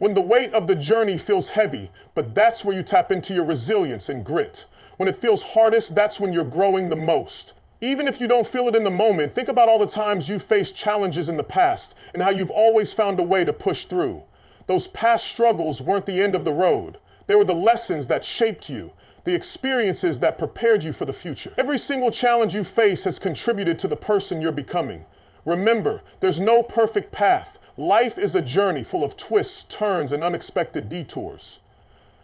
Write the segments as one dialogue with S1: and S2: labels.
S1: When the weight of the journey feels heavy, but that's where you tap into your resilience and grit. When it feels hardest, that's when you're growing the most. Even if you don't feel it in the moment, think about all the times you faced challenges in the past and how you've always found a way to push through. Those past struggles weren't the end of the road. They were the lessons that shaped you, the experiences that prepared you for the future. Every single challenge you face has contributed to the person you're becoming. Remember, there's no perfect path. Life is a journey full of twists, turns, and unexpected detours.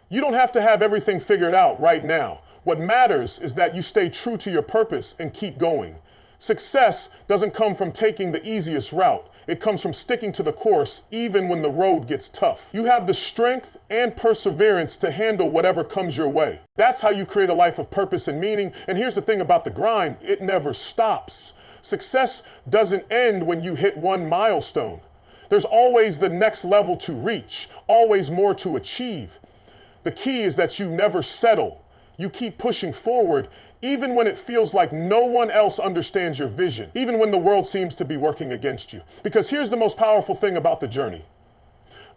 S1: You don't have to have everything figured out right now. What matters is that you stay true to your purpose and keep going. Success doesn't come from taking the easiest route. It comes from sticking to the course even when the road gets tough. You have the strength and perseverance to handle whatever comes your way. That's how you create a life of purpose and meaning. And here's the thing about the grind, it never stops. Success doesn't end when you hit one milestone. There's always the next level to reach, always more to achieve. The key is that you never settle. You keep pushing forward, even when it feels like no one else understands your vision, even when the world seems to be working against you. Because here's the most powerful thing about the journey.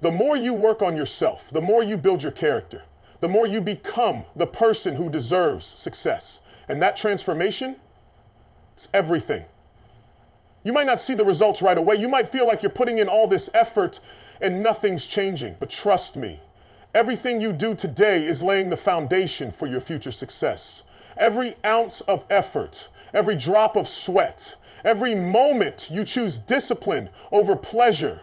S1: The more you work on yourself, the more you build your character, the more you become the person who deserves success. And that transformation is everything. You might not see the results right away. You might feel like you're putting in all this effort and nothing's changing. But trust me, everything you do today is laying the foundation for your future success. Every ounce of effort, every drop of sweat, every moment you choose discipline over pleasure,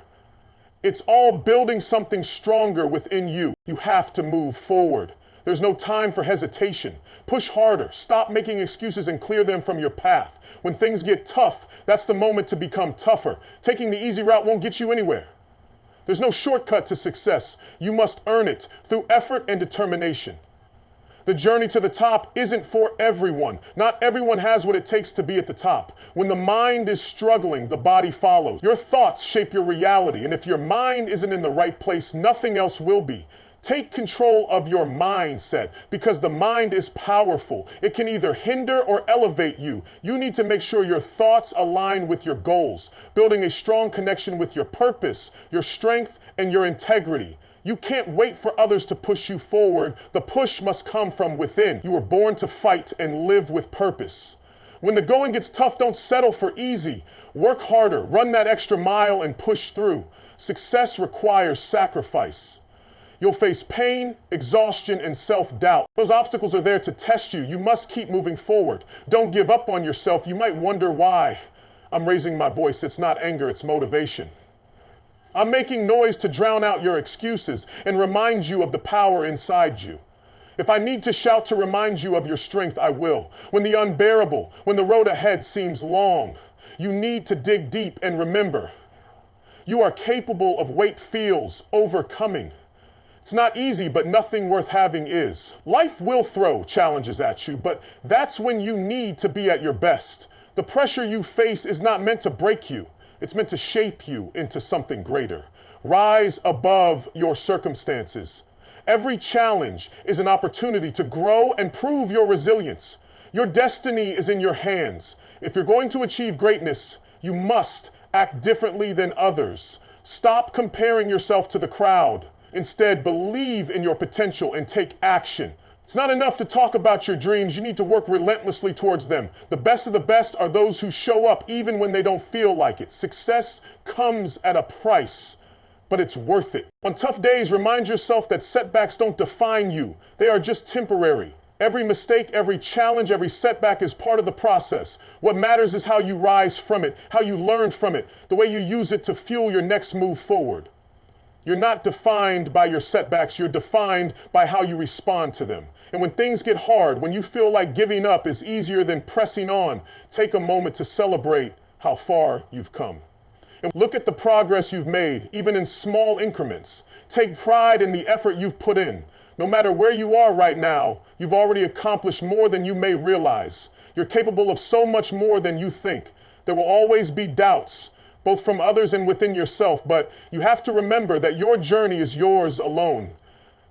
S1: it's all building something stronger within you. You have to move forward. There's no time for hesitation. Push harder. Stop making excuses and clear them from your path. When things get tough, that's the moment to become tougher. Taking the easy route won't get you anywhere. There's no shortcut to success. You must earn it through effort and determination. The journey to the top isn't for everyone. Not everyone has what it takes to be at the top. When the mind is struggling, the body follows. Your thoughts shape your reality, and if your mind isn't in the right place, nothing else will be. Take control of your mindset because the mind is powerful. It can either hinder or elevate you. You need to make sure your thoughts align with your goals, building a strong connection with your purpose, your strength, and your integrity. You can't wait for others to push you forward. The push must come from within. You were born to fight and live with purpose. When the going gets tough, don't settle for easy. Work harder, run that extra mile, and push through. Success requires sacrifice. You'll face pain, exhaustion, and self-doubt. Those obstacles are there to test you. You must keep moving forward. Don't give up on yourself. You might wonder why. I'm raising my voice. It's not anger, it's motivation. I'm making noise to drown out your excuses and remind you of the power inside you. If I need to shout to remind you of your strength, I will. When the unbearable, when the road ahead seems long, you need to dig deep and remember, you are capable of what feels overcoming. It's not easy, but nothing worth having is. Life will throw challenges at you, but that's when you need to be at your best. The pressure you face is not meant to break you. It's meant to shape you into something greater. Rise above your circumstances. Every challenge is an opportunity to grow and prove your resilience. Your destiny is in your hands. If you're going to achieve greatness, you must act differently than others. Stop comparing yourself to the crowd. Instead, believe in your potential and take action. It's not enough to talk about your dreams. You need to work relentlessly towards them. The best of the best are those who show up even when they don't feel like it. Success comes at a price, but it's worth it. On tough days, remind yourself that setbacks don't define you. They are just temporary. Every mistake, every challenge, every setback is part of the process. What matters is how you rise from it, how you learn from it, the way you use it to fuel your next move forward. You're not defined by your setbacks, you're defined by how you respond to them. And when things get hard, when you feel like giving up is easier than pressing on, take a moment to celebrate how far you've come. And look at the progress you've made, even in small increments. Take pride in the effort you've put in. No matter where you are right now, you've already accomplished more than you may realize. You're capable of so much more than you think. There will always be doubts, both from others and within yourself, but you have to remember that your journey is yours alone.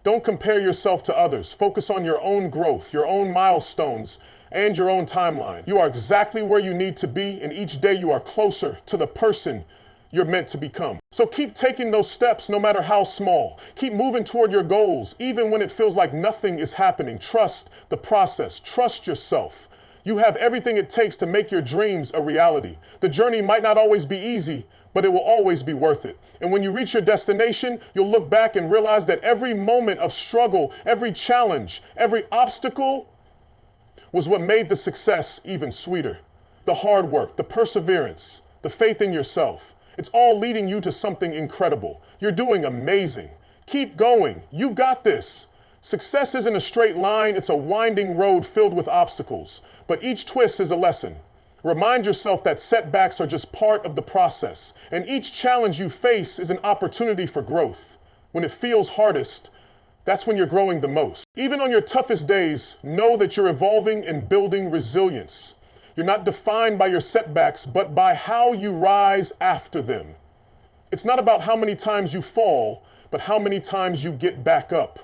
S1: Don't compare yourself to others. Focus on your own growth, your own milestones, and your own timeline. You are exactly where you need to be, and each day you are closer to the person you're meant to become. So keep taking those steps no matter how small. Keep moving toward your goals, even when it feels like nothing is happening. Trust the process. Trust yourself. You have everything it takes to make your dreams a reality. The journey might not always be easy, but it will always be worth it. And when you reach your destination, you'll look back and realize that every moment of struggle, every challenge, every obstacle was what made the success even sweeter. The hard work, the perseverance, the faith in yourself, it's all leading you to something incredible. You're doing amazing. Keep going. You got this. Success isn't a straight line, it's a winding road filled with obstacles. But each twist is a lesson. Remind yourself that setbacks are just part of the process, and each challenge you face is an opportunity for growth. When it feels hardest, that's when you're growing the most. Even on your toughest days, know that you're evolving and building resilience. You're not defined by your setbacks, but by how you rise after them. It's not about how many times you fall, but how many times you get back up.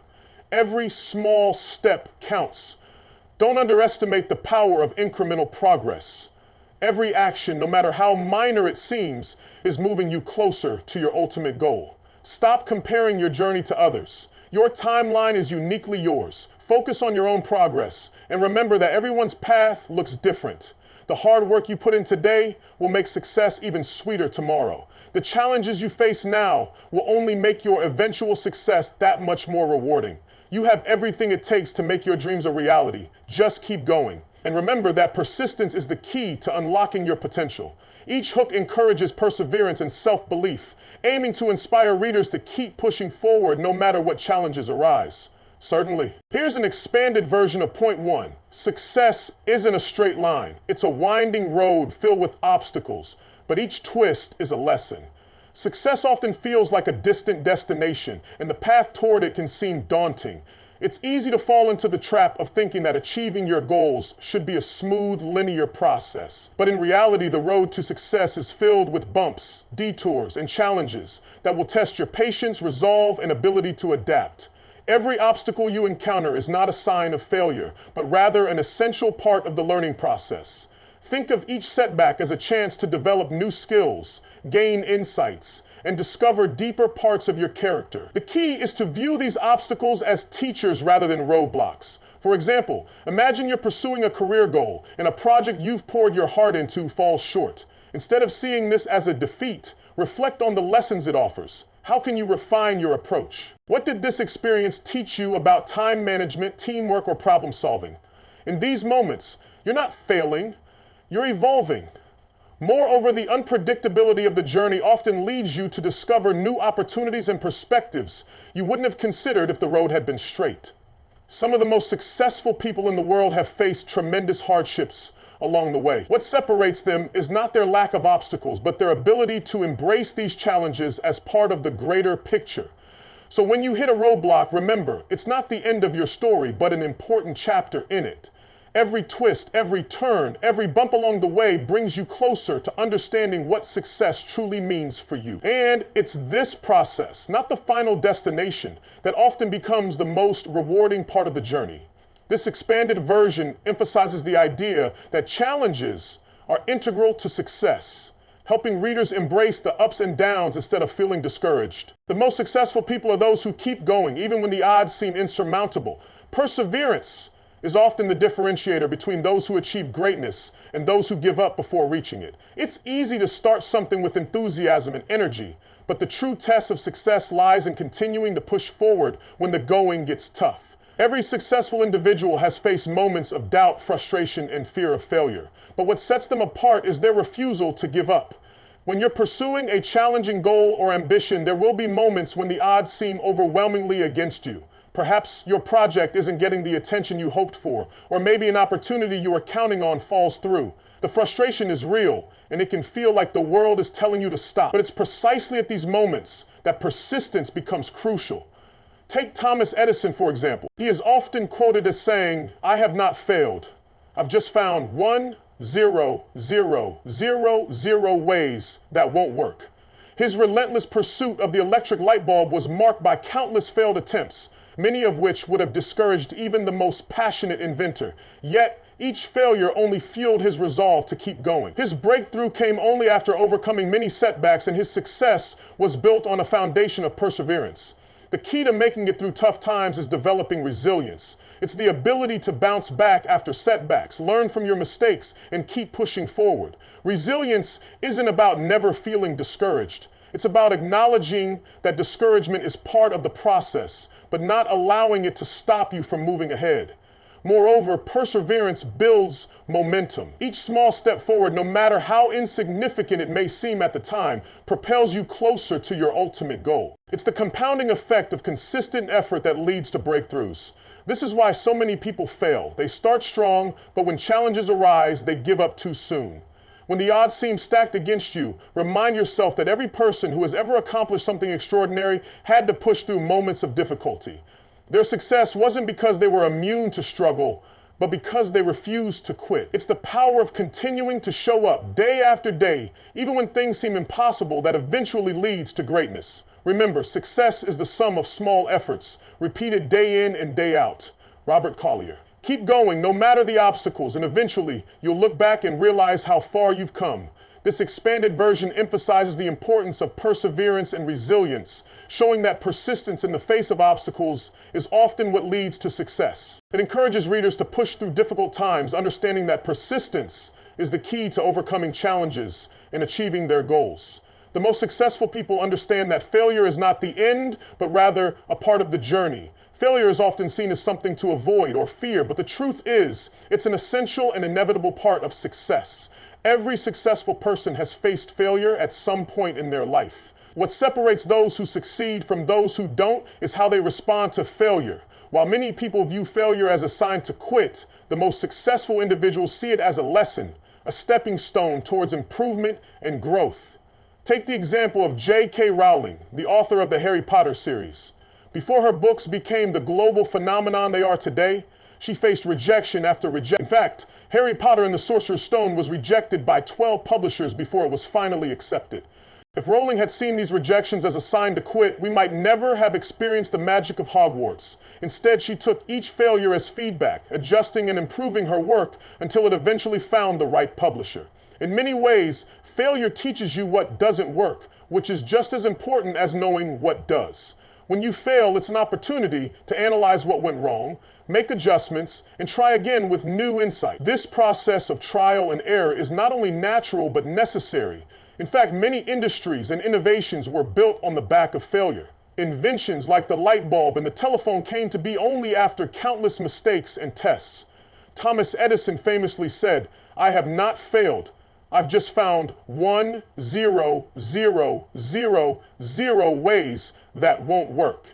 S1: Every small step counts. Don't underestimate the power of incremental progress. Every action, no matter how minor it seems, is moving you closer to your ultimate goal. Stop comparing your journey to others. Your timeline is uniquely yours. Focus on your own progress, and remember that everyone's path looks different. The hard work you put in today will make success even sweeter tomorrow. The challenges you face now will only make your eventual success that much more rewarding. You have everything it takes to make your dreams a reality. Just keep going. And remember that persistence is the key to unlocking your potential. Each hook encourages perseverance and self-belief, aiming to inspire readers to keep pushing forward no matter what challenges arise. Certainly. Here's an expanded version of point 1. Success isn't a straight line. It's a winding road filled with obstacles, but each twist is a lesson. Success often feels like a distant destination, and the path toward it can seem daunting. It's easy to fall into the trap of thinking that achieving your goals should be a smooth, linear process. But in reality, the road to success is filled with bumps, detours, and challenges that will test your patience, resolve, and ability to adapt. Every obstacle you encounter is not a sign of failure, but rather an essential part of the learning process. Think of each setback as a chance to develop new skills, gain insights, and discover deeper parts of your character. The key is to view these obstacles as teachers rather than roadblocks. For example, imagine you're pursuing a career goal and a project you've poured your heart into falls short. Instead of seeing this as a defeat, reflect on the lessons it offers. How can you refine your approach? What did this experience teach you about time management, teamwork, or problem solving? In these moments, you're not failing, you're evolving. Moreover, the unpredictability of the journey often leads you to discover new opportunities and perspectives you wouldn't have considered if the road had been straight. Some of the most successful people in the world have faced tremendous hardships along the way. What separates them is not their lack of obstacles, but their ability to embrace these challenges as part of the greater picture. So when you hit a roadblock, remember, it's not the end of your story, but an important chapter in it. Every twist, every turn, every bump along the way brings you closer to understanding what success truly means for you. And it's this process, not the final destination, that often becomes the most rewarding part of the journey. This expanded version emphasizes the idea that challenges are integral to success, helping readers embrace the ups and downs instead of feeling discouraged. The most successful people are those who keep going, even when the odds seem insurmountable. Perseverance is often the differentiator between those who achieve greatness and those who give up before reaching it. It's easy to start something with enthusiasm and energy, but the true test of success lies in continuing to push forward when the going gets tough. Every successful individual has faced moments of doubt, frustration, and fear of failure, but what sets them apart is their refusal to give up. When you're pursuing a challenging goal or ambition, there will be moments when the odds seem overwhelmingly against you. Perhaps your project isn't getting the attention you hoped for, or maybe an opportunity you were counting on falls through. The frustration is real, and it can feel like the world is telling you to stop. But it's precisely at these moments that persistence becomes crucial. Take Thomas Edison, for example. He is often quoted as saying, "I have not failed. I've just found 1,0,0,0,0 ways that won't work." His relentless pursuit of the electric light bulb was marked by countless failed attempts, many of which would have discouraged even the most passionate inventor. Yet, Each failure only fueled his resolve to keep going. His breakthrough came only after overcoming many setbacks, and his success was built on a foundation of perseverance. The key to making it through tough times is developing resilience. It's the ability to bounce back after setbacks, learn from your mistakes, and keep pushing forward. Resilience isn't about never feeling discouraged. It's about acknowledging that discouragement is part of the process, but not allowing it to stop you from moving ahead. Moreover, perseverance builds momentum. Each small step forward, no matter how insignificant it may seem at the time, propels you closer to your ultimate goal. It's the compounding effect of consistent effort that leads to breakthroughs. This is why so many people fail. They start strong, but when challenges arise, they give up too soon. When the odds seem stacked against you, remind yourself that every person who has ever accomplished something extraordinary had to push through moments of difficulty. Their success wasn't because they were immune to struggle, but because they refused to quit. It's the power of continuing to show up day after day, even when things seem impossible, that eventually leads to greatness. Remember, success is the sum of small efforts, repeated day in and day out. Robert Collier. Keep going, no matter the obstacles, and eventually you'll look back and realize how far you've come. This expanded version emphasizes the importance of perseverance and resilience, showing that persistence in the face of obstacles is often what leads to success. It encourages readers to push through difficult times, understanding that persistence is the key to overcoming challenges and achieving their goals. The most successful people understand that failure is not the end, but rather a part of the journey. Failure is often seen as something to avoid or fear, but the truth is, it's an essential and inevitable part of success. Every successful person has faced failure at some point in their life. What separates those who succeed from those who don't is how they respond to failure. While many people view failure as a sign to quit, the most successful individuals see it as a lesson, a stepping stone towards improvement and growth. Take the example of J.K. Rowling, the author of the Harry Potter series. Before her books became the global phenomenon they are today, she faced rejection after rejection. In fact, Harry Potter and the Sorcerer's Stone was rejected by 12 publishers before it was finally accepted. If Rowling had seen these rejections as a sign to quit, we might never have experienced the magic of Hogwarts. Instead, she took each failure as feedback, adjusting and improving her work until it eventually found the right publisher. In many ways, failure teaches you what doesn't work, which is just as important as knowing what does. When you fail, it's an opportunity to analyze what went wrong, make adjustments, and try again with new insight. This process of trial and error is not only natural but necessary. In fact, many industries and innovations were built on the back of failure. Inventions like the light bulb and the telephone came to be only after countless mistakes and tests. Thomas Edison famously said, "I have not failed. I've just found 1,0,0,0,0 ways that won't work."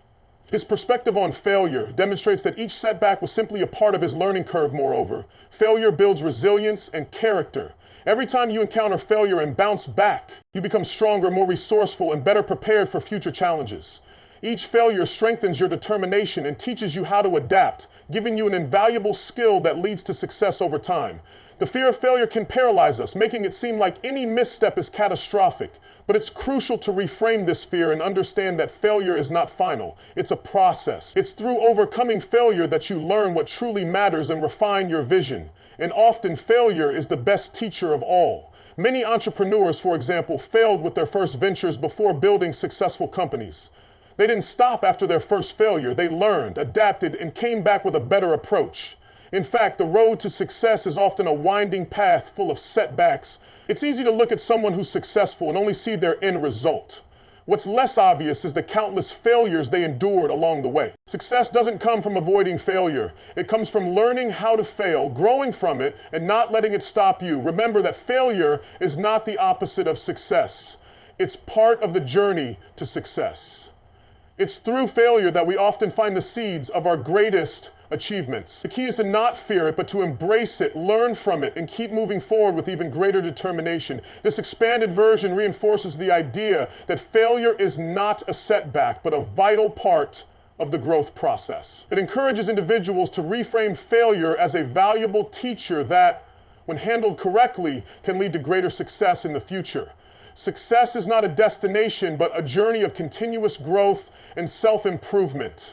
S1: His perspective on failure demonstrates that each setback was simply a part of his learning curve. Moreover, failure builds resilience and character. Every time you encounter failure and bounce back, you become stronger, more resourceful, and better prepared for future challenges. Each failure strengthens your determination and teaches you how to adapt, giving you an invaluable skill that leads to success over time. The fear of failure can paralyze us, making it seem like any misstep is catastrophic. But it's crucial to reframe this fear and understand that failure is not final. It's a process. It's through overcoming failure that you learn what truly matters and refine your vision. And often failure is the best teacher of all. Many entrepreneurs, for example, failed with their first ventures before building successful companies. They didn't stop after their first failure. They learned, adapted, and came back with a better approach. In fact, the road to success is often a winding path full of setbacks. It's easy to look at someone who's successful and only see their end result. What's less obvious is the countless failures they endured along the way. Success doesn't come from avoiding failure. It comes from learning how to fail, growing from it, and not letting it stop you. Remember that failure is not the opposite of success. It's part of the journey to success. It's through failure that we often find the seeds of our greatest achievements. The key is to not fear it, but to embrace it, learn from it, and keep moving forward with even greater determination. This expanded version reinforces the idea that failure is not a setback, but a vital part of the growth process. It encourages individuals to reframe failure as a valuable teacher that, when handled correctly, can lead to greater success in the future. Success is not a destination, but a journey of continuous growth and self-improvement.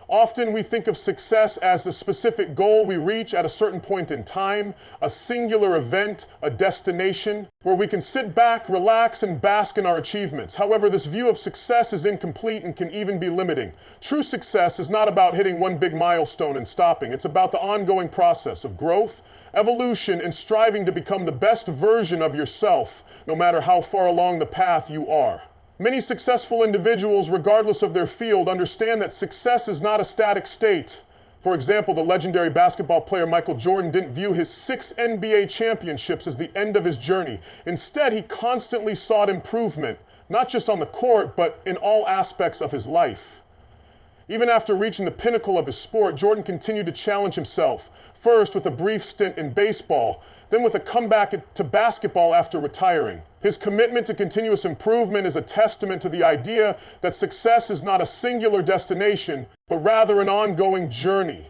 S1: Often we think of success as the specific goal we reach at a certain point in time, a singular event, a destination, where we can sit back, relax, and bask in our achievements. However, this view of success is incomplete and can even be limiting. True success is not about hitting one big milestone and stopping. It's about the ongoing process of growth, evolution, and striving to become the best version of yourself, no matter how far along the path you are. Many successful individuals, regardless of their field, understand that success is not a static state. For example, the legendary basketball player Michael Jordan didn't view his 6 NBA championships as the end of his journey. Instead, he constantly sought improvement, not just on the court, but in all aspects of his life. Even after reaching the pinnacle of his sport, Jordan continued to challenge himself, first with a brief stint in baseball, then with a comeback to basketball after retiring. His commitment to continuous improvement is a testament to the idea that success is not a singular destination, but rather an ongoing journey.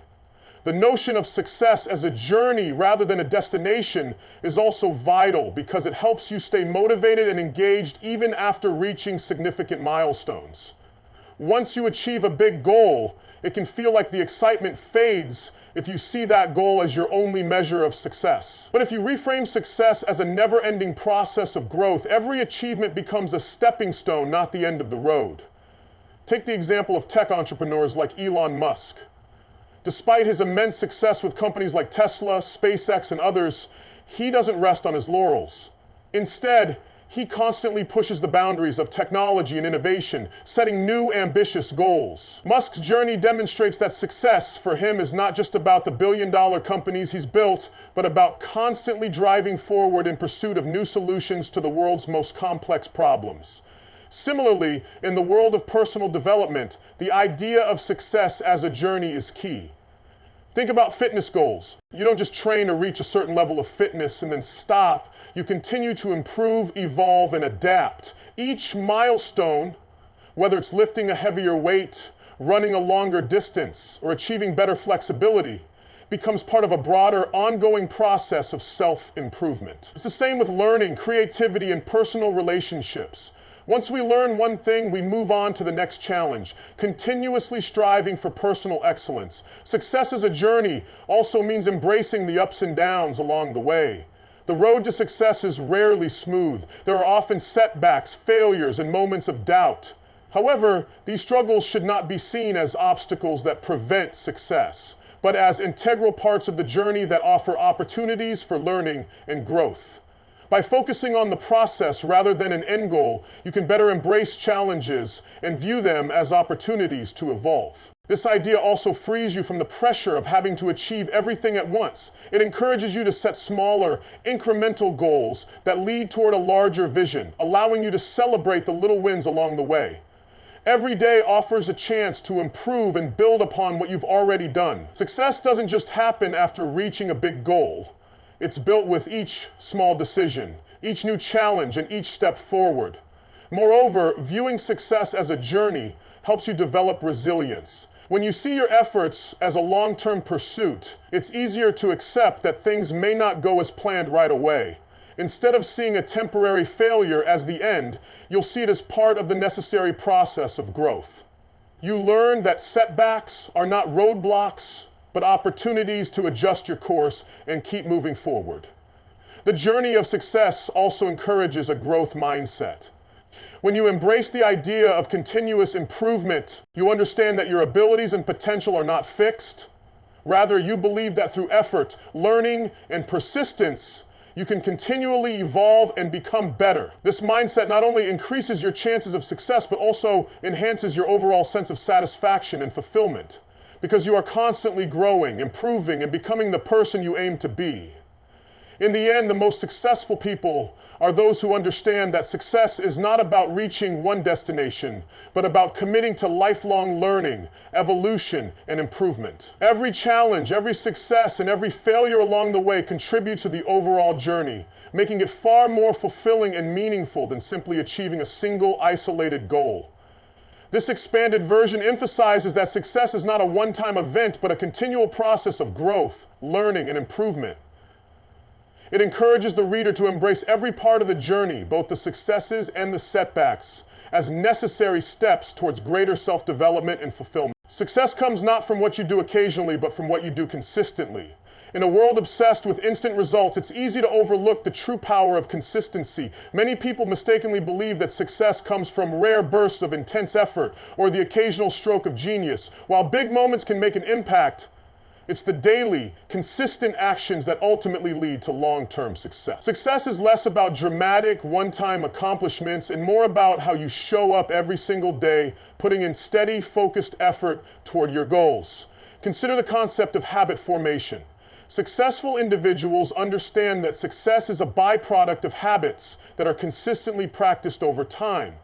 S1: The notion of success as a journey rather than a destination is also vital because it helps you stay motivated and engaged even after reaching significant milestones. Once you achieve a big goal, it can feel like the excitement fades if you see that goal as your only measure of success. But if you reframe success as a never-ending process of growth, every achievement becomes a stepping stone, not the end of the road. Take the example of tech entrepreneurs like Elon Musk. Despite his immense success with companies like Tesla, SpaceX, and others, he doesn't rest on his laurels. Instead, he constantly pushes the boundaries of technology and innovation, setting new ambitious goals. Musk's journey demonstrates that success for him is not just about the billion-dollar companies he's built, but about constantly driving forward in pursuit of new solutions to the world's most complex problems. Similarly, in the world of personal development, the idea of success as a journey is key. Think about fitness goals. You don't just train to reach a certain level of fitness and then stop. You continue to improve, evolve, and adapt. Each milestone, whether it's lifting a heavier weight, running a longer distance, or achieving better flexibility, becomes part of a broader, ongoing process of self-improvement. It's the same with learning, creativity, and personal relationships. Once we learn one thing, we move on to the next challenge, continuously striving for personal excellence. Success as a journey also means embracing the ups and downs along the way. The road to success is rarely smooth. There are often setbacks, failures, and moments of doubt. However, these struggles should not be seen as obstacles that prevent success, but as integral parts of the journey that offer opportunities for learning and growth. By focusing on the process rather than an end goal, you can better embrace challenges and view them as opportunities to evolve. This idea also frees you from the pressure of having to achieve everything at once. It encourages you to set smaller, incremental goals that lead toward a larger vision, allowing you to celebrate the little wins along the way. Every day offers a chance to improve and build upon what you've already done. Success doesn't just happen after reaching a big goal. It's built with each small decision, each new challenge, and each step forward. Moreover, viewing success as a journey helps you develop resilience. When you see your efforts as a long-term pursuit, it's easier to accept that things may not go as planned right away. Instead of seeing a temporary failure as the end, you'll see it as part of the necessary process of growth. You learn that setbacks are not roadblocks, but opportunities to adjust your course and keep moving forward. The journey of success also encourages a growth mindset. When you embrace the idea of continuous improvement, you understand that your abilities and potential are not fixed. Rather, you believe that through effort, learning, and persistence, you can continually evolve and become better. This mindset not only increases your chances of success, but also enhances your overall sense of satisfaction and fulfillment, because you are constantly growing, improving, and becoming the person you aim to be. In the end, the most successful people are those who understand that success is not about reaching one destination, but about committing to lifelong learning, evolution, and improvement. Every challenge, every success, and every failure along the way contributes to the overall journey, making it far more fulfilling and meaningful than simply achieving a single isolated goal. This expanded version emphasizes that success is not a one-time event, but a continual process of growth, learning, and improvement. It encourages the reader to embrace every part of the journey, both the successes and the setbacks, as necessary steps towards greater self-development and fulfillment. Success comes not from what you do occasionally, but from what you do consistently. In a world obsessed with instant results, it's easy to overlook the true power of consistency. Many people mistakenly believe that success comes from rare bursts of intense effort or the occasional stroke of genius. While big moments can make an impact, it's the daily, consistent actions that ultimately lead to long-term success. Success is less about dramatic, one-time accomplishments and more about how you show up every single day, putting in steady, focused effort toward your goals. Consider the concept of habit formation. Successful individuals understand that success is a byproduct of habits that are consistently practiced over time.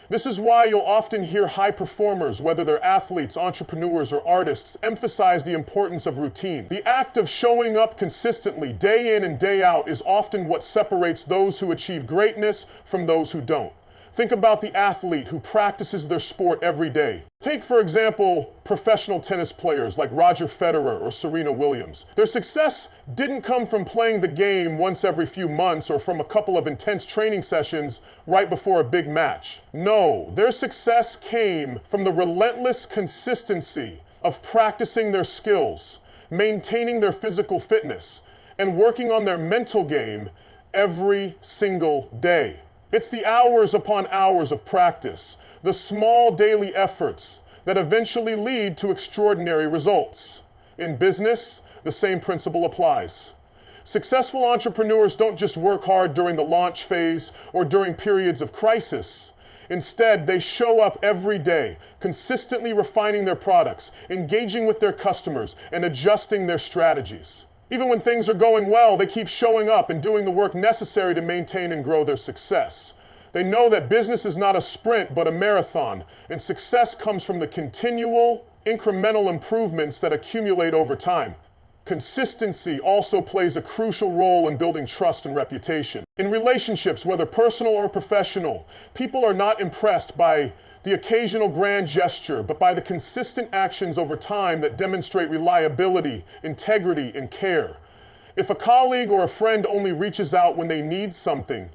S1: This is why you'll often hear high performers, whether they're athletes, entrepreneurs, or artists, emphasize the importance of routine. The act of showing up consistently, day in and day out, is often what separates those who achieve greatness from those who don't. Think about the athlete who practices their sport every day. Take, for example, professional tennis players like Roger Federer or Serena Williams. Their success didn't come from playing the game once every few months or from a couple of intense training sessions right before a big match. No, their success came from the relentless consistency of practicing their skills, maintaining their physical fitness, and working on their mental game every single day. It's the hours upon hours of practice, the small daily efforts that eventually lead to extraordinary results. In business, the same principle applies. Successful entrepreneurs don't just work hard during the launch phase or during periods of crisis. Instead, they show up every day, consistently refining their products, engaging with their customers, and adjusting their strategies. Even when things are going well, they keep showing up and doing the work necessary to maintain and grow their success. They know that business is not a sprint, but a marathon, and success comes from the continual, incremental improvements that accumulate over time. Consistency also plays a crucial role in building trust and reputation. In relationships, whether personal or professional, people are not impressed by the occasional grand gesture, but by the consistent actions over time that demonstrate reliability, integrity, and care. If a colleague or a friend only reaches out when they need something,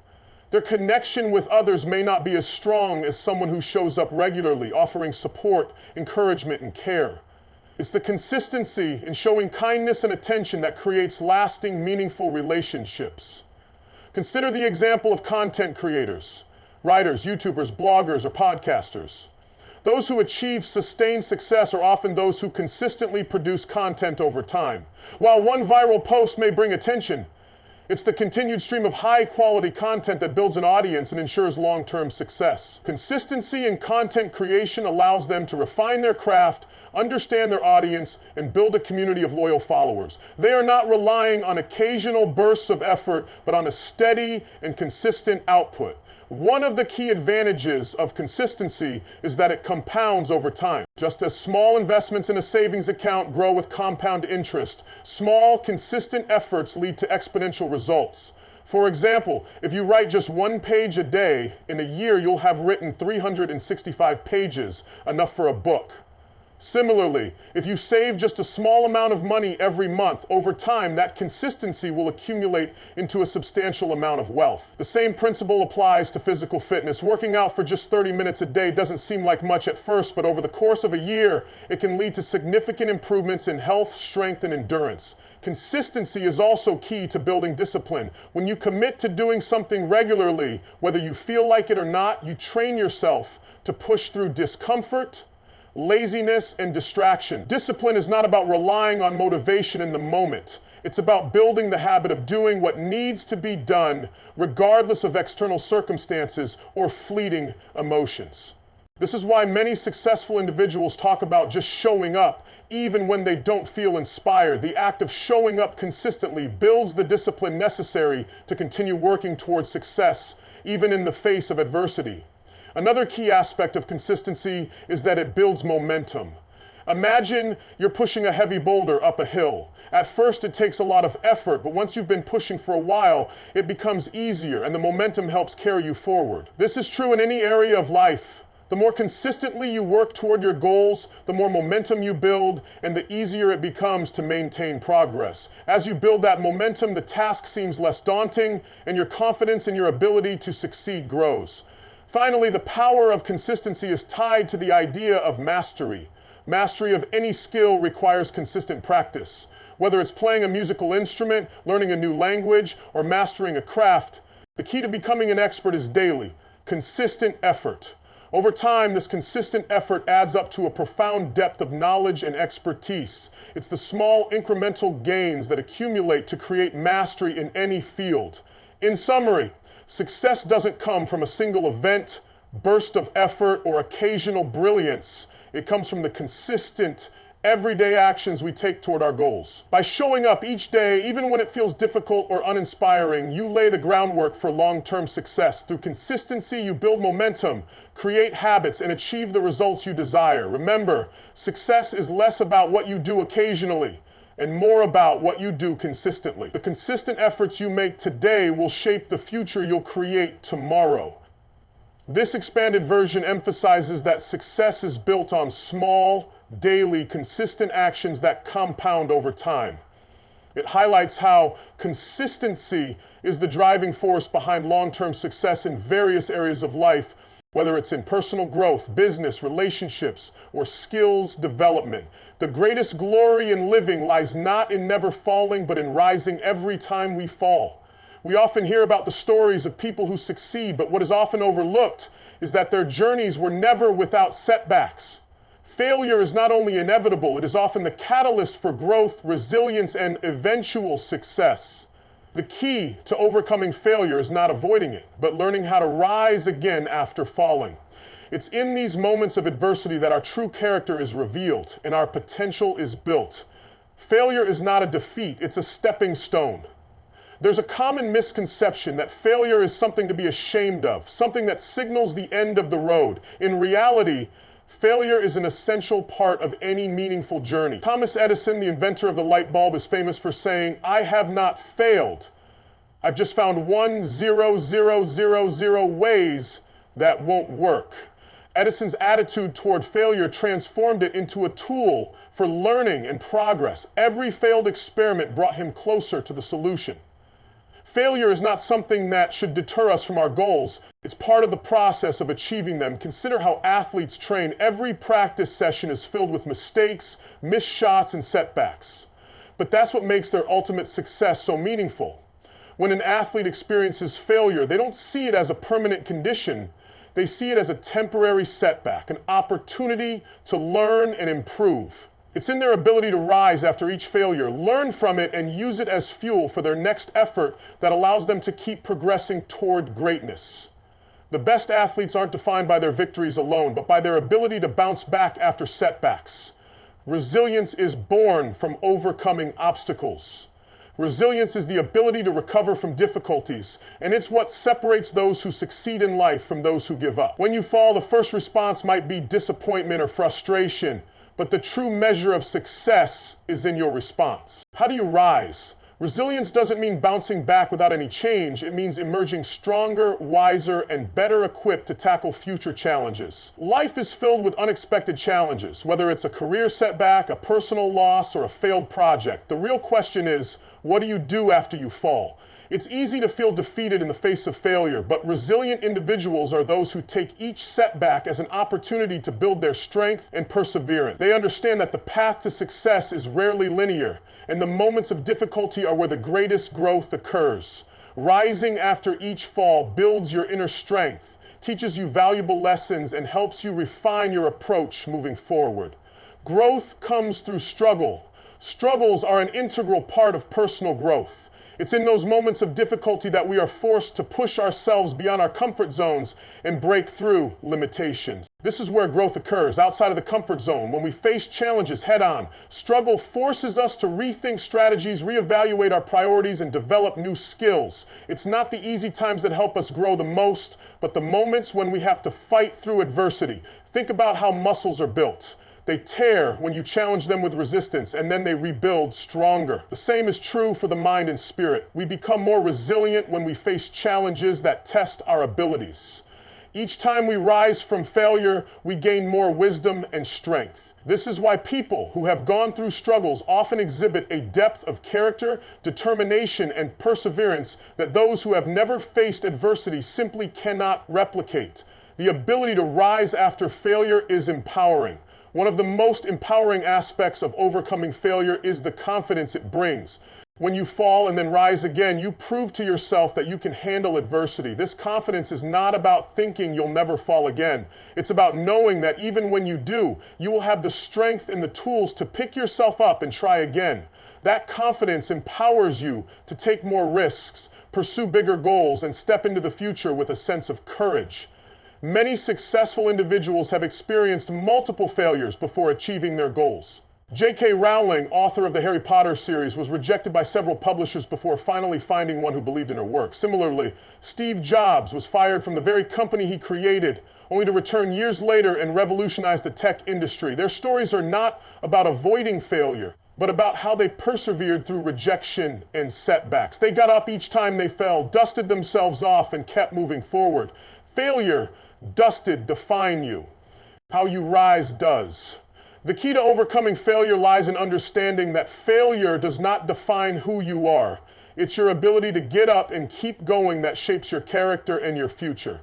S1: their connection with others may not be as strong as someone who shows up regularly, offering support, encouragement, and care. It's the consistency in showing kindness and attention that creates lasting, meaningful relationships. Consider the example of content creators. Writers, YouTubers, bloggers, or podcasters. Those who achieve sustained success are often those who consistently produce content over time. While one viral post may bring attention, it's the continued stream of high-quality content that builds an audience and ensures long-term success. Consistency in content creation allows them to refine their craft, understand their audience, and build a community of loyal followers. They are not relying on occasional bursts of effort, but on a steady and consistent output. One of the key advantages of consistency is that it compounds over time. Just as small investments in a savings account grow with compound interest, small, consistent efforts lead to exponential results. For example, if you write just one page a day, in a year you'll have written 365 pages, enough for a book. Similarly, if you save just a small amount of money every month, over time that consistency will accumulate into a substantial amount of wealth. The same principle applies to physical fitness. Working out for just 30 minutes a day doesn't seem like much at first, but over the course of a year, it can lead to significant improvements in health, strength, and endurance. Consistency is also key to building discipline. When you commit to doing something regularly, whether you feel like it or not, you train yourself to push through discomfort, laziness, and distraction. Discipline is not about relying on motivation in the moment. It's about building the habit of doing what needs to be done, regardless of external circumstances or fleeting emotions. This is why many successful individuals talk about just showing up, even when they don't feel inspired. The act of showing up consistently builds the discipline necessary to continue working towards success, even in the face of adversity. Another key aspect of consistency is that it builds momentum. Imagine you're pushing a heavy boulder up a hill. At first it takes a lot of effort, but once you've been pushing for a while, it becomes easier and the momentum helps carry you forward. This is true in any area of life. The more consistently you work toward your goals, the more momentum you build, and the easier it becomes to maintain progress. As you build that momentum, the task seems less daunting, and your confidence in your ability to succeed grows. Finally, the power of consistency is tied to the idea of mastery. Mastery of any skill requires consistent practice. Whether it's playing a musical instrument, learning a new language, or mastering a craft, the key to becoming an expert is daily, consistent effort. Over time, this consistent effort adds up to a profound depth of knowledge and expertise. It's the small incremental gains that accumulate to create mastery in any field. In summary, success doesn't come from a single event, burst of effort, or occasional brilliance. It comes from the consistent, everyday actions we take toward our goals. By showing up each day, even when it feels difficult or uninspiring, you lay the groundwork for long-term success. Through consistency, you build momentum, create habits, and achieve the results you desire. Remember, success is less about what you do occasionally and more about what you do consistently. The consistent efforts you make today will shape the future you'll create tomorrow. This expanded version emphasizes that success is built on small, daily, consistent actions that compound over time. It highlights how consistency is the driving force behind long-term success in various areas of life, whether it's in personal growth, business, relationships, or skills development. The greatest glory in living lies not in never falling, but in rising every time we fall. We often hear about the stories of people who succeed, but what is often overlooked is that their journeys were never without setbacks. Failure is not only inevitable, it is often the catalyst for growth, resilience, and eventual success. The key to overcoming failure is not avoiding it, but learning how to rise again after falling. It's in these moments of adversity that our true character is revealed and our potential is built. Failure is not a defeat, it's a stepping stone. There's a common misconception that failure is something to be ashamed of, something that signals the end of the road. In reality, failure is an essential part of any meaningful journey. Thomas Edison, the inventor of the light bulb, is famous for saying, "I have not failed. I've just found 1,000,000 ways that won't work." Edison's attitude toward failure transformed it into a tool for learning and progress. Every failed experiment brought him closer to the solution. Failure is not something that should deter us from our goals. It's part of the process of achieving them. Consider how athletes train. Every practice session is filled with mistakes, missed shots, and setbacks. But that's what makes their ultimate success so meaningful. When an athlete experiences failure, they don't see it as a permanent condition. They see it as a temporary setback, an opportunity to learn and improve. It's in their ability to rise after each failure, learn from it, and use it as fuel for their next effort that allows them to keep progressing toward greatness. The best athletes aren't defined by their victories alone, but by their ability to bounce back after setbacks. Resilience is born from overcoming obstacles. Resilience is the ability to recover from difficulties, and it's what separates those who succeed in life from those who give up. When you fall, the first response might be disappointment or frustration. But the true measure of success is in your response. How do you rise? Resilience doesn't mean bouncing back without any change. It means emerging stronger, wiser, and better equipped to tackle future challenges. Life is filled with unexpected challenges, whether it's a career setback, a personal loss, or a failed project. The real question is, what do you do after you fall? It's easy to feel defeated in the face of failure, but resilient individuals are those who take each setback as an opportunity to build their strength and perseverance. They understand that the path to success is rarely linear, and the moments of difficulty are where the greatest growth occurs. Rising after each fall builds your inner strength, teaches you valuable lessons, and helps you refine your approach moving forward. Growth comes through struggle. Struggles are an integral part of personal growth. It's in those moments of difficulty that we are forced to push ourselves beyond our comfort zones and break through limitations. This is where growth occurs, outside of the comfort zone. When we face challenges head on, struggle forces us to rethink strategies, reevaluate our priorities, and develop new skills. It's not the easy times that help us grow the most, but the moments when we have to fight through adversity. Think about how muscles are built. They tear when you challenge them with resistance, and then they rebuild stronger. The same is true for the mind and spirit. We become more resilient when we face challenges that test our abilities. Each time we rise from failure, we gain more wisdom and strength. This is why people who have gone through struggles often exhibit a depth of character, determination, and perseverance that those who have never faced adversity simply cannot replicate. The ability to rise after failure is empowering. One of the most empowering aspects of overcoming failure is the confidence it brings. When you fall and then rise again, you prove to yourself that you can handle adversity. This confidence is not about thinking you'll never fall again. It's about knowing that even when you do, you will have the strength and the tools to pick yourself up and try again. That confidence empowers you to take more risks, pursue bigger goals, and step into the future with a sense of courage. Many successful individuals have experienced multiple failures before achieving their goals. J.K. Rowling, author of the Harry Potter series, was rejected by several publishers before finally finding one who believed in her work. Similarly, Steve Jobs was fired from the very company he created, only to return years later and revolutionize the tech industry. Their stories are not about avoiding failure, but about how they persevered through rejection and setbacks. They got up each time they fell, dusted themselves off, and kept moving forward. Failure, dusted, define you. How you rise does. The key to overcoming failure lies in understanding that failure does not define who you are. It's your ability to get up and keep going that shapes your character and your future.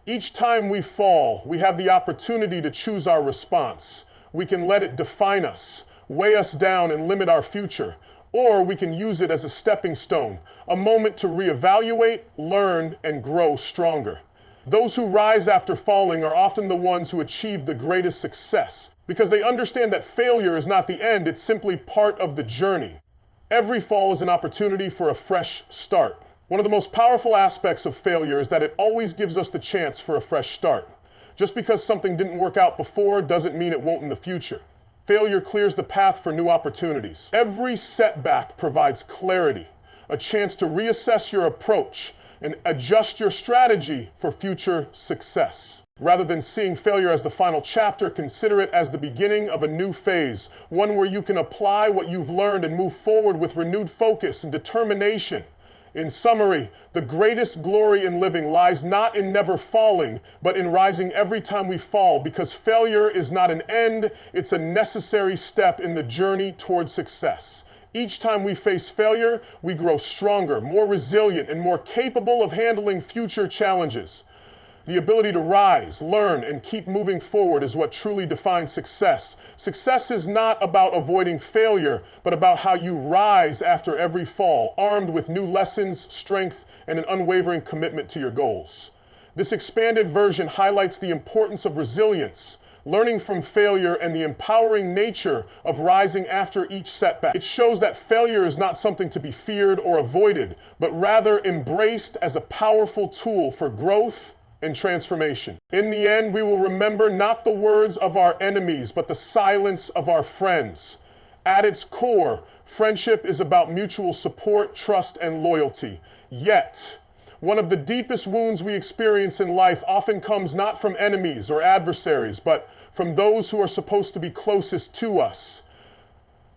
S1: Each time we fall, we have the opportunity to choose our response. We can let it define us, weigh us down, and limit our future. Or we can use it as a stepping stone, a moment to reevaluate, learn, and grow stronger. Those who rise after falling are often the ones who achieve the greatest success, because they understand that failure is not the end, it's simply part of the journey. Every fall is an opportunity for a fresh start. One of the most powerful aspects of failure is that it always gives us the chance for a fresh start. Just because something didn't work out before doesn't mean it won't in the future. Failure clears the path for new opportunities. Every setback provides clarity, a chance to reassess your approach and adjust your strategy for future success. Rather than seeing failure as the final chapter, consider it as the beginning of a new phase, one where you can apply what you've learned and move forward with renewed focus and determination. In summary, the greatest glory in living lies not in never falling, but in rising every time we fall, because failure is not an end, it's a necessary step in the journey towards success. Each time we face failure, we grow stronger, more resilient, and more capable of handling future challenges. The ability to rise, learn, and keep moving forward is what truly defines success. Success is not about avoiding failure, but about how you rise after every fall, armed with new lessons, strength, and an unwavering commitment to your goals. This expanded version highlights the importance of resilience, learning from failure, and the empowering nature of rising after each setback. It shows that failure is not something to be feared or avoided, but rather embraced as a powerful tool for growth and transformation. In the end, we will remember not the words of our enemies, but the silence of our friends. At its core, friendship is about mutual support, trust, and loyalty. Yet, one of the deepest wounds we experience in life often comes not from enemies or adversaries, but from those who are supposed to be closest to us,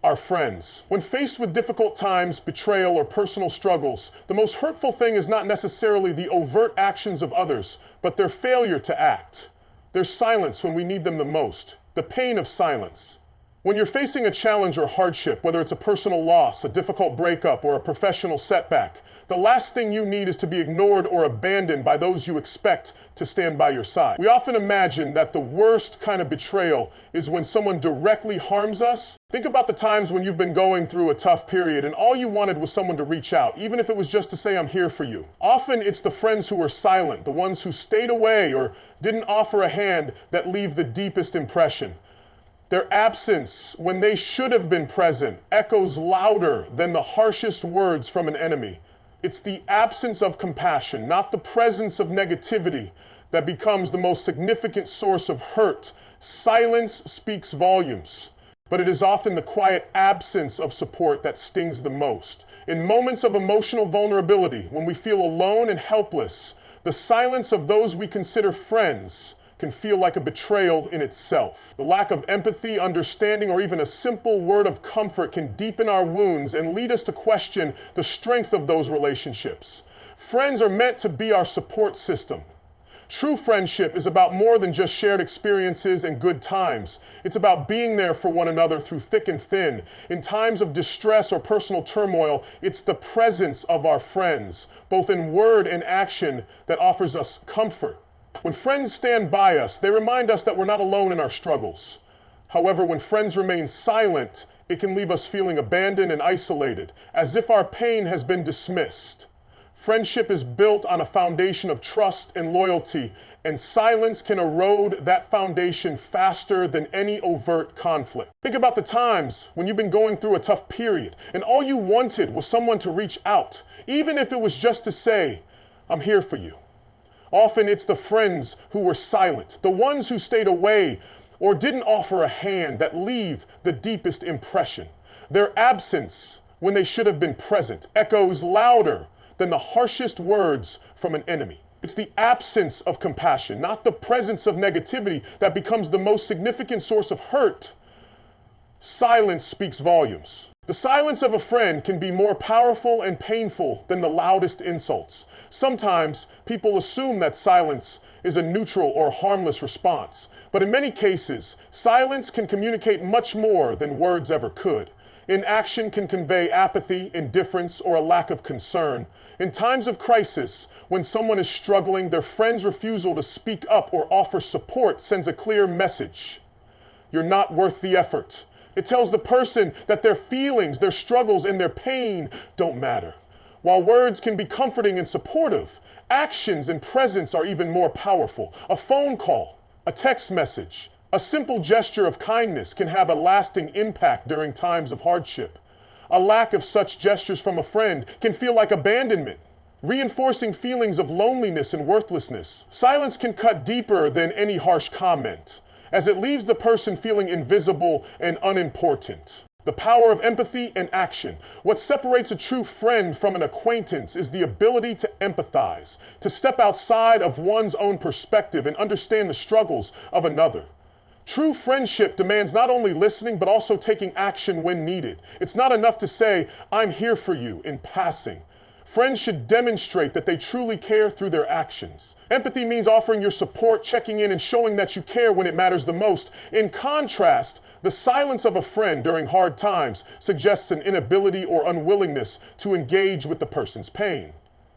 S1: our friends. When faced with difficult times, betrayal, or personal struggles, the most hurtful thing is not necessarily the overt actions of others, but their failure to act. Their silence when we need them the most. The pain of silence. When you're facing a challenge or hardship, whether it's a personal loss, a difficult breakup, or a professional setback, the last thing you need is to be ignored or abandoned by those you expect to stand by your side. We often imagine that the worst kind of betrayal is when someone directly harms us. Think about the times when you've been going through a tough period and all you wanted was someone to reach out, even if it was just to say, "I'm here for you." Often it's the friends who were silent, the ones who stayed away or didn't offer a hand, that leave the deepest impression. Their absence, when they should have been present, echoes louder than the harshest words from an enemy. It's the absence of compassion, not the presence of negativity, that becomes the most significant source of hurt. Silence speaks volumes, but it is often the quiet absence of support that stings the most. In moments of emotional vulnerability, when we feel alone and helpless, the silence of those we consider friends can feel like a betrayal in itself. The lack of empathy, understanding, or even a simple word of comfort can deepen our wounds and lead us to question the strength of those relationships. Friends are meant to be our support system. True friendship is about more than just shared experiences and good times. It's about being there for one another through thick and thin. In times of distress or personal turmoil, it's the presence of our friends, both in word and action, that offers us comfort. When friends stand by us, they remind us that we're not alone in our struggles. However, when friends remain silent, it can leave us feeling abandoned and isolated, as if our pain has been dismissed. Friendship is built on a foundation of trust and loyalty, and silence can erode that foundation faster than any overt conflict. Think about the times when you've been going through a tough period, and all you wanted was someone to reach out, even if it was just to say, "I'm here for you." Often it's the friends who were silent, the ones who stayed away or didn't offer a hand, that leave the deepest impression. Their absence, when they should have been present, echoes louder than the harshest words from an enemy. It's the absence of compassion, not the presence of negativity, that becomes the most significant source of hurt. Silence speaks volumes. The silence of a friend can be more powerful and painful than the loudest insults. Sometimes people assume that silence is a neutral or harmless response, but in many cases, silence can communicate much more than words ever could. Inaction can convey apathy, indifference, or a lack of concern. In times of crisis, when someone is struggling, their friend's refusal to speak up or offer support sends a clear message. You're not worth the effort. It tells the person that their feelings, their struggles, and their pain don't matter. While words can be comforting and supportive, actions and presence are even more powerful. A phone call, a text message, a simple gesture of kindness can have a lasting impact during times of hardship. A lack of such gestures from a friend can feel like abandonment, reinforcing feelings of loneliness and worthlessness. Silence can cut deeper than any harsh comment, as it leaves the person feeling invisible and unimportant. The power of empathy and action. What separates a true friend from an acquaintance is the ability to empathize, to step outside of one's own perspective and understand the struggles of another. True friendship demands not only listening, but also taking action when needed. It's not enough to say, "I'm here for you," in passing. Friends should demonstrate that they truly care through their actions. Empathy means offering your support, checking in, and showing that you care when it matters the most. In contrast, the silence of a friend during hard times suggests an inability or unwillingness to engage with the person's pain.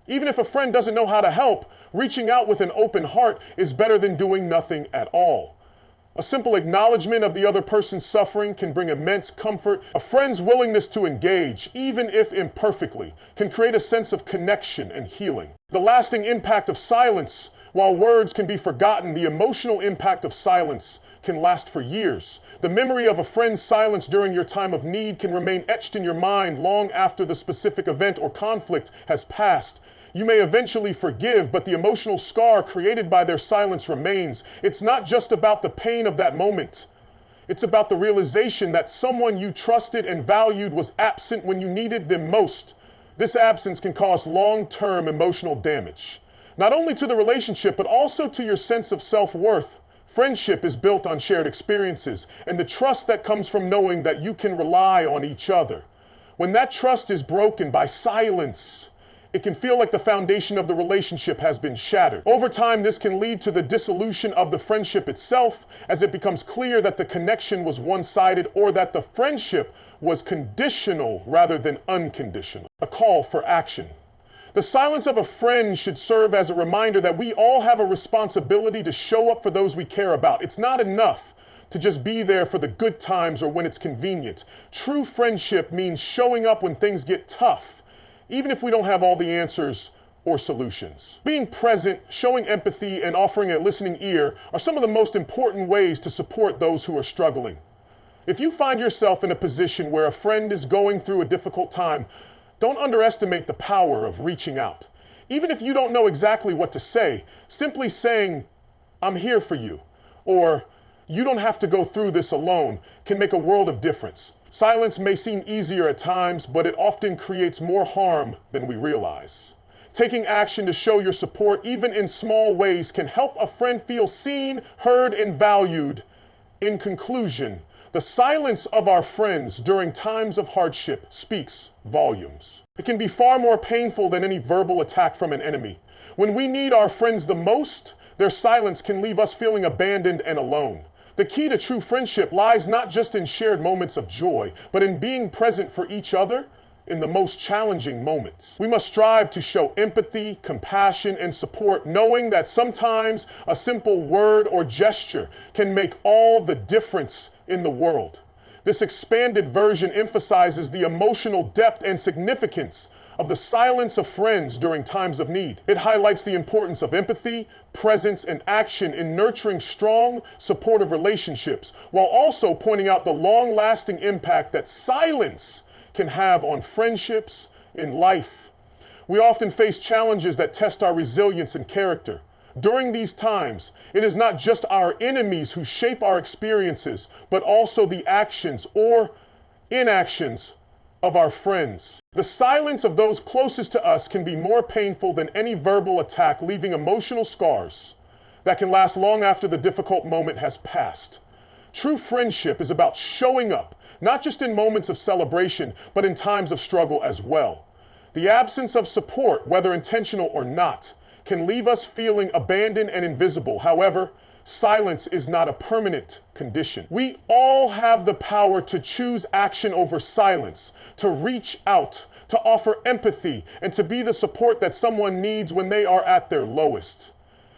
S1: Even if a friend doesn't know how to help, reaching out with an open heart is better than doing nothing at all. A simple acknowledgement of the other person's suffering can bring immense comfort. A friend's willingness to engage, even if imperfectly, can create a sense of connection and healing. The lasting impact of silence, while words can be forgotten, the emotional impact of silence can last for years. The memory of a friend's silence during your time of need can remain etched in your mind long after the specific event or conflict has passed. You may eventually forgive, but the emotional scar created by their silence remains. It's not just about the pain of that moment. It's about the realization that someone you trusted and valued was absent when you needed them most. This absence can cause long-term emotional damage, not only to the relationship, but also to your sense of self-worth. Friendship is built on shared experiences and the trust that comes from knowing that you can rely on each other. When that trust is broken by silence, it can feel like the foundation of the relationship has been shattered. Over time, this can lead to the dissolution of the friendship itself, as it becomes clear that the connection was one-sided or that the friendship was conditional rather than unconditional. A call for action. The silence of a friend should serve as a reminder that we all have a responsibility to show up for those we care about. It's not enough to just be there for the good times or when it's convenient. True friendship means showing up when things get tough, even if we don't have all the answers or solutions. Being present, showing empathy, and offering a listening ear are some of the most important ways to support those who are struggling. If you find yourself in a position where a friend is going through a difficult time, don't underestimate the power of reaching out. Even if you don't know exactly what to say, simply saying, "I'm here for you," or "You don't have to go through this alone," can make a world of difference. Silence may seem easier at times, but it often creates more harm than we realize. Taking action to show your support, even in small ways, can help a friend feel seen, heard, and valued. In conclusion, the silence of our friends during times of hardship speaks volumes. It can be far more painful than any verbal attack from an enemy. When we need our friends the most, their silence can leave us feeling abandoned and alone. The key to true friendship lies not just in shared moments of joy, but in being present for each other in the most challenging moments. We must strive to show empathy, compassion, and support, knowing that sometimes a simple word or gesture can make all the difference in the world. This expanded version emphasizes the emotional depth and significance of the silence of friends during times of need. It highlights the importance of empathy, presence, and action in nurturing strong, supportive relationships, while also pointing out the long-lasting impact that silence can have on friendships in life. We often face challenges that test our resilience and character. During these times, it is not just our enemies who shape our experiences, but also the actions or inactions of our friends. The silence of those closest to us can be more painful than any verbal attack, leaving emotional scars that can last long after the difficult moment has passed. True friendship is about showing up, not just in moments of celebration, but in times of struggle as well. The absence of support, whether intentional or not, can leave us feeling abandoned and invisible. However, silence is not a permanent condition. We all have the power to choose action over silence, to reach out, to offer empathy, and to be the support that someone needs when they are at their lowest.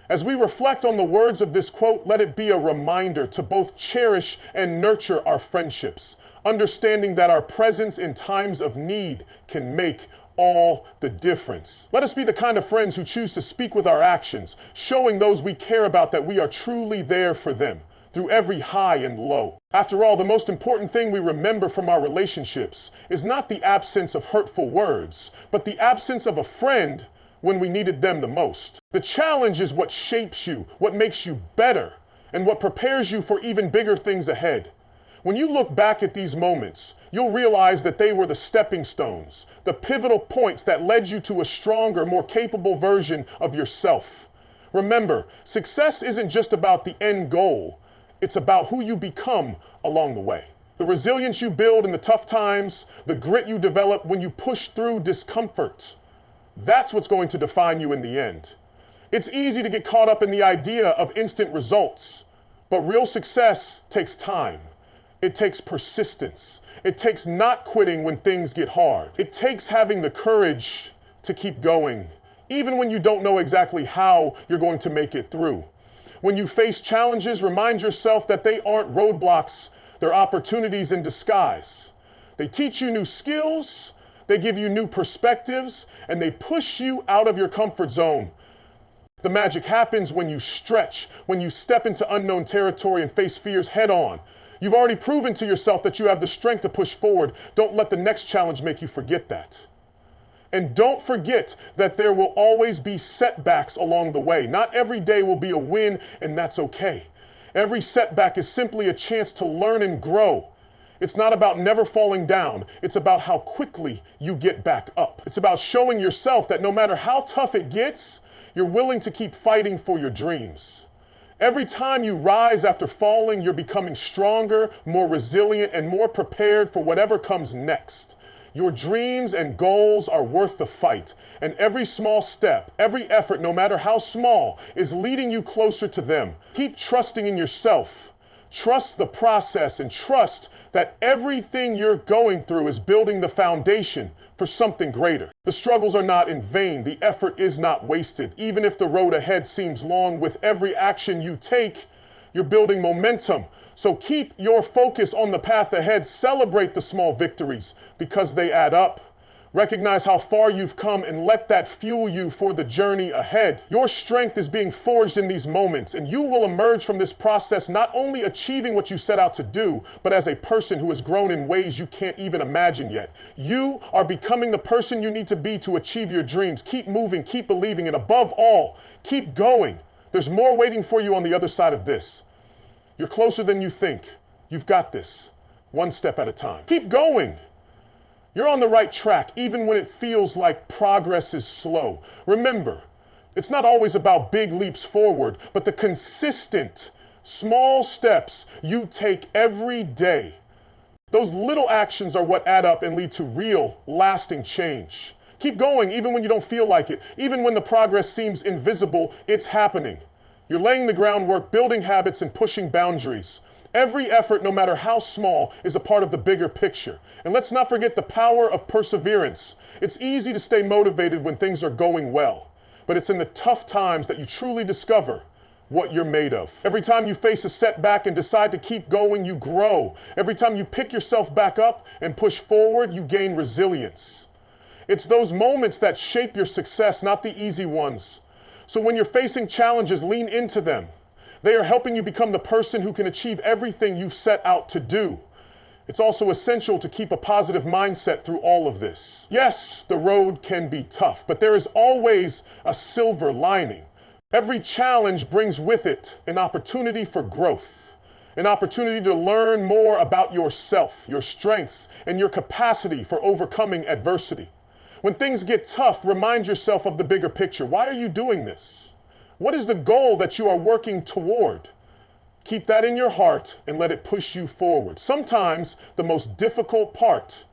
S1: As we reflect on the words of this quote, let it be a reminder to both cherish and nurture our friendships, understanding that our presence in times of need can make all the difference. Let us be the kind of friends who choose to speak with our actions, showing those we care about that we are truly there for them through every high and low. After all, the most important thing we remember from our relationships is not the absence of hurtful words, but the absence of a friend when we needed them the most. The challenge is what shapes you, what makes you better, and what prepares you for even bigger things ahead. When you look back at these moments, you'll realize that they were the stepping stones, the pivotal points that led you to a stronger, more capable version of yourself. Remember, success isn't just about the end goal, it's about who you become along the way. The resilience you build in the tough times, the grit you develop when you push through discomfort, that's what's going to define you in the end. It's easy to get caught up in the idea of instant results, but real success takes time. It takes persistence. It takes not quitting when things get hard. It takes having the courage to keep going, even when you don't know exactly how you're going to make it through. When you face challenges, remind yourself that they aren't roadblocks, they're opportunities in disguise. They teach you new skills, they give you new perspectives, and they push you out of your comfort zone. The magic happens when you stretch, when you step into unknown territory and face fears head on. You've already proven to yourself that you have the strength to push forward. Don't let the next challenge make you forget that. And don't forget that there will always be setbacks along the way. Not every day will be a win, and that's okay. Every setback is simply a chance to learn and grow. It's not about never falling down. It's about how quickly you get back up. It's about showing yourself that no matter how tough it gets, you're willing to keep fighting for your dreams. Every time you rise after falling, you're becoming stronger, more resilient, and more prepared for whatever comes next. Your dreams and goals are worth the fight, and every small step, every effort, no matter how small, is leading you closer to them. Keep trusting in yourself. Trust the process and trust that everything you're going through is building the foundation for something greater. The struggles are not in vain. The effort is not wasted. Even if the road ahead seems long, with every action you take, you're building momentum. So keep your focus on the path ahead. Celebrate the small victories because they add up. Recognize how far you've come and let that fuel you for the journey ahead. Your strength is being forged in these moments, and you will emerge from this process not only achieving what you set out to do, but as a person who has grown in ways you can't even imagine yet. You are becoming the person you need to be to achieve your dreams. Keep moving, keep believing, and above all, keep going. There's more waiting for you on the other side of this. You're closer than you think. You've got this, one step at a time. Keep going. You're on the right track, even when it feels like progress is slow. Remember, it's not always about big leaps forward, but the consistent, small steps you take every day. Those little actions are what add up and lead to real, lasting change. Keep going, even when you don't feel like it. Even when the progress seems invisible, it's happening. You're laying the groundwork, building habits, and pushing boundaries. Every effort, no matter how small, is a part of the bigger picture. And let's not forget the power of perseverance. It's easy to stay motivated when things are going well, but it's in the tough times that you truly discover what you're made of. Every time you face a setback and decide to keep going, you grow. Every time you pick yourself back up and push forward, you gain resilience. It's those moments that shape your success, not the easy ones. So when you're facing challenges, lean into them. They are helping you become the person who can achieve everything you set out to do. It's also essential to keep a positive mindset through all of this. Yes, the road can be tough, but there is always a silver lining. Every challenge brings with it an opportunity for growth, an opportunity to learn more about yourself, your strengths, and your capacity for overcoming adversity. When things get tough, remind yourself of the bigger picture. Why are you doing this? What is the goal that you are working toward? Keep that in your heart and let it push you forward. Sometimes the most difficult part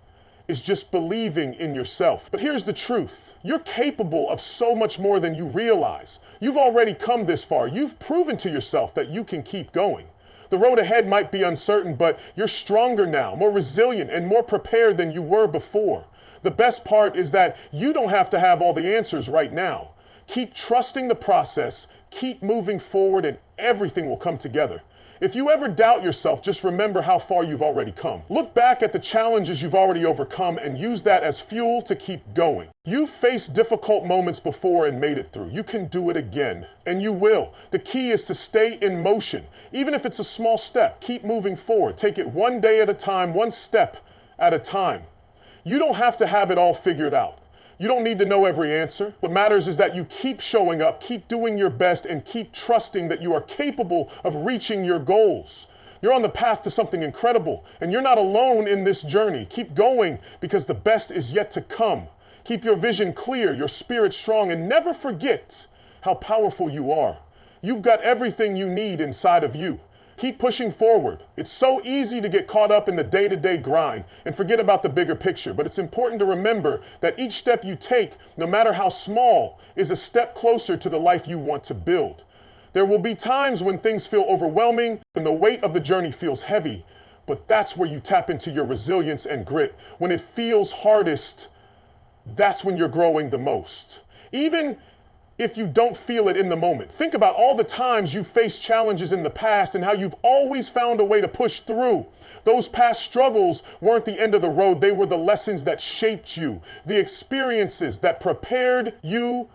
S1: is just believing in yourself. But here's the truth. You're capable of so much more than you realize. You've already come this far. You've proven to yourself that you can keep going. The road ahead might be uncertain, but you're stronger now, more resilient, and more prepared than you were before. The best part is that you don't have to have all the answers right now. Keep trusting the process, keep moving forward, and everything will come together. If you ever doubt yourself, just remember how far you've already come. Look back at the challenges you've already overcome and use that as fuel to keep going. You've faced difficult moments before and made it through. You can do it again, and you will. The key is to stay in motion. Even if it's a small step, keep moving forward. Take it one day at a time, one step at a time. You don't have to have it all figured out. You don't need to know every answer. What matters is that you keep showing up, keep doing your best, and keep trusting that you are capable of reaching your goals. You're on the path to something incredible, and you're not alone in this journey. Keep going because the best is yet to come. Keep your vision clear, your spirit strong, and never forget how powerful you are. You've got everything you need inside of you. Keep pushing forward. It's so easy to get caught up in the day-to-day grind and forget about the bigger picture, but it's important to remember that each step you take, no matter how small, is a step closer to the life you want to build. There will be times when things feel overwhelming and the weight of the journey feels heavy, but that's where you tap into your resilience and grit. When it feels hardest, that's when you're growing the most. Even if you don't feel it in the moment, think about all the times you faced challenges in the past and how you've always found a way to push through. Those past struggles weren't the end of the road. They were the lessons that shaped you, the experiences that prepared you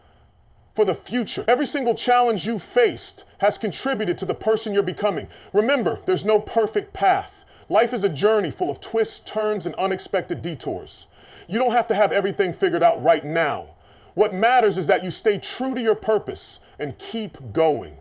S1: for the future. Every single challenge you faced has contributed to the person you're becoming. Remember, there's no perfect path. Life is a journey full of twists, turns, and unexpected detours. You don't have to have everything figured out right now. What matters is that you stay true to your purpose and keep going.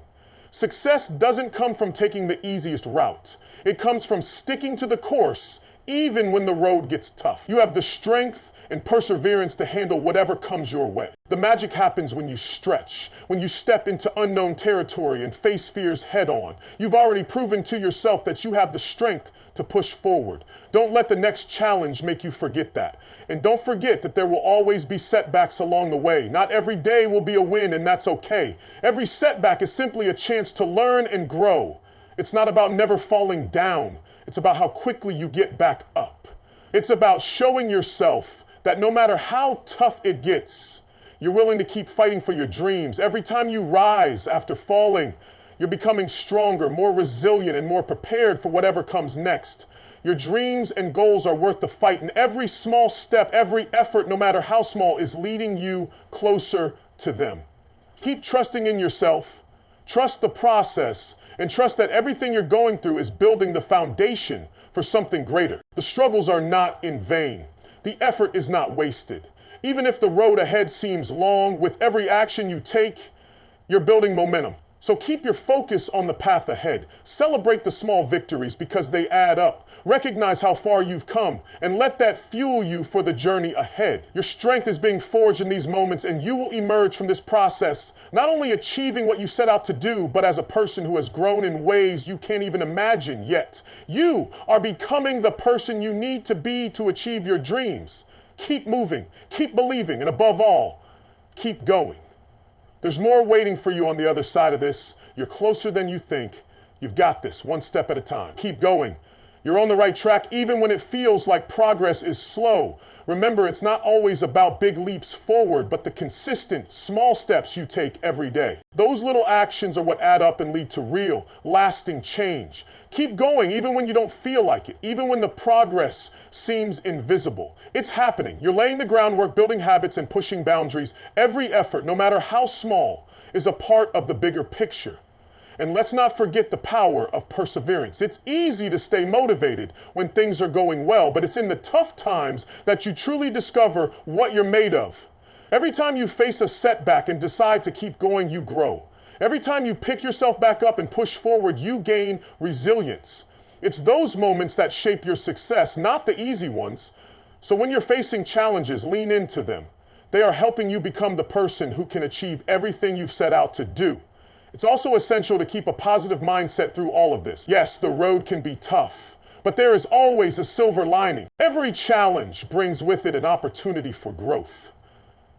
S1: Success doesn't come from taking the easiest route. It comes from sticking to the course, even when the road gets tough. You have the strength and perseverance to handle whatever comes your way. The magic happens when you stretch, when you step into unknown territory and face fears head on. You've already proven to yourself that you have the strength to push forward. Don't let the next challenge make you forget that. And don't forget that there will always be setbacks along the way. Not every day will be a win, and that's okay. Every setback is simply a chance to learn and grow. It's not about never falling down. It's about how quickly you get back up. It's about showing yourself that no matter how tough it gets, you're willing to keep fighting for your dreams. Every time you rise after falling, you're becoming stronger, more resilient, and more prepared for whatever comes next. Your dreams and goals are worth the fight, and every small step, every effort, no matter how small, is leading you closer to them. Keep trusting in yourself, trust the process, and trust that everything you're going through is building the foundation for something greater. The struggles are not in vain. The effort is not wasted. Even if the road ahead seems long, with every action you take, you're building momentum. So keep your focus on the path ahead. Celebrate the small victories because they add up. Recognize how far you've come and let that fuel you for the journey ahead. Your strength is being forged in these moments, and you will emerge from this process not only achieving what you set out to do, but as a person who has grown in ways you can't even imagine yet. You are becoming the person you need to be to achieve your dreams. Keep moving, keep believing, and above all, keep going. There's more waiting for you on the other side of this. You're closer than you think. You've got this, one step at a time. Keep going. You're on the right track even when it feels like progress is slow. Remember, it's not always about big leaps forward, but the consistent, small steps you take every day. Those little actions are what add up and lead to real, lasting change. Keep going even when you don't feel like it, even when the progress seems invisible. It's happening. You're laying the groundwork, building habits, and pushing boundaries. Every effort, no matter how small, is a part of the bigger picture. And let's not forget the power of perseverance. It's easy to stay motivated when things are going well, but it's in the tough times that you truly discover what you're made of. Every time you face a setback and decide to keep going, you grow. Every time you pick yourself back up and push forward, you gain resilience. It's those moments that shape your success, not the easy ones. So when you're facing challenges, lean into them. They are helping you become the person who can achieve everything you've set out to do. It's also essential to keep a positive mindset through all of this. Yes, the road can be tough, but there is always a silver lining. Every challenge brings with it an opportunity for growth,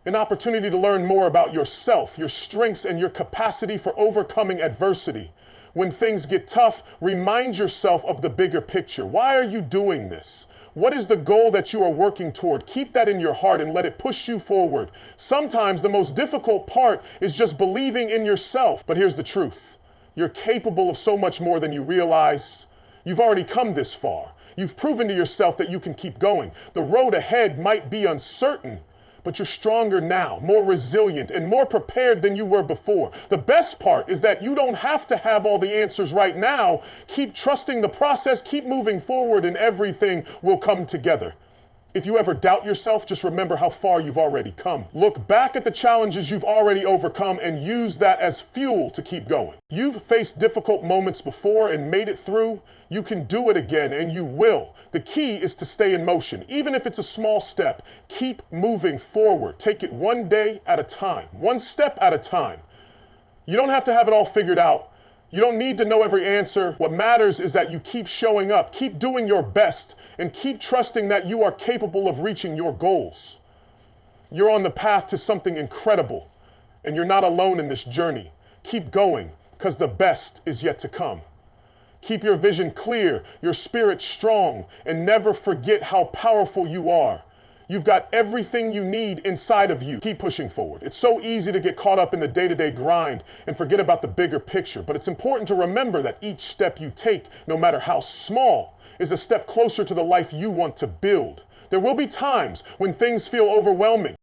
S1: an opportunity to learn more about yourself, your strengths, and your capacity for overcoming adversity. When things get tough, remind yourself of the bigger picture. Why are you doing this? What is the goal that you are working toward? Keep that in your heart and let it push you forward. Sometimes the most difficult part is just believing in yourself. But here's the truth. You're capable of so much more than you realize. You've already come this far. You've proven to yourself that you can keep going. The road ahead might be uncertain, but you're stronger now, more resilient, and more prepared than you were before. The best part is that you don't have to have all the answers right now. Keep trusting the process, keep moving forward, and everything will come together. If you ever doubt yourself, just remember how far you've already come. Look back at the challenges you've already overcome and use that as fuel to keep going. You've faced difficult moments before and made it through. You can do it again, and you will. The key is to stay in motion. Even if it's a small step, keep moving forward. Take it one day at a time, one step at a time. You don't have to have it all figured out. You don't need to know every answer. What matters is that you keep showing up, keep doing your best, and keep trusting that you are capable of reaching your goals. You're on the path to something incredible, and you're not alone in this journey. Keep going, because the best is yet to come. Keep your vision clear, your spirit strong, and never forget how powerful you are. You've got everything you need inside of you. Keep pushing forward. It's so easy to get caught up in the day-to-day grind and forget about the bigger picture, but it's important to remember that each step you take, no matter how small, is a step closer to the life you want to build. There will be times when things feel overwhelming,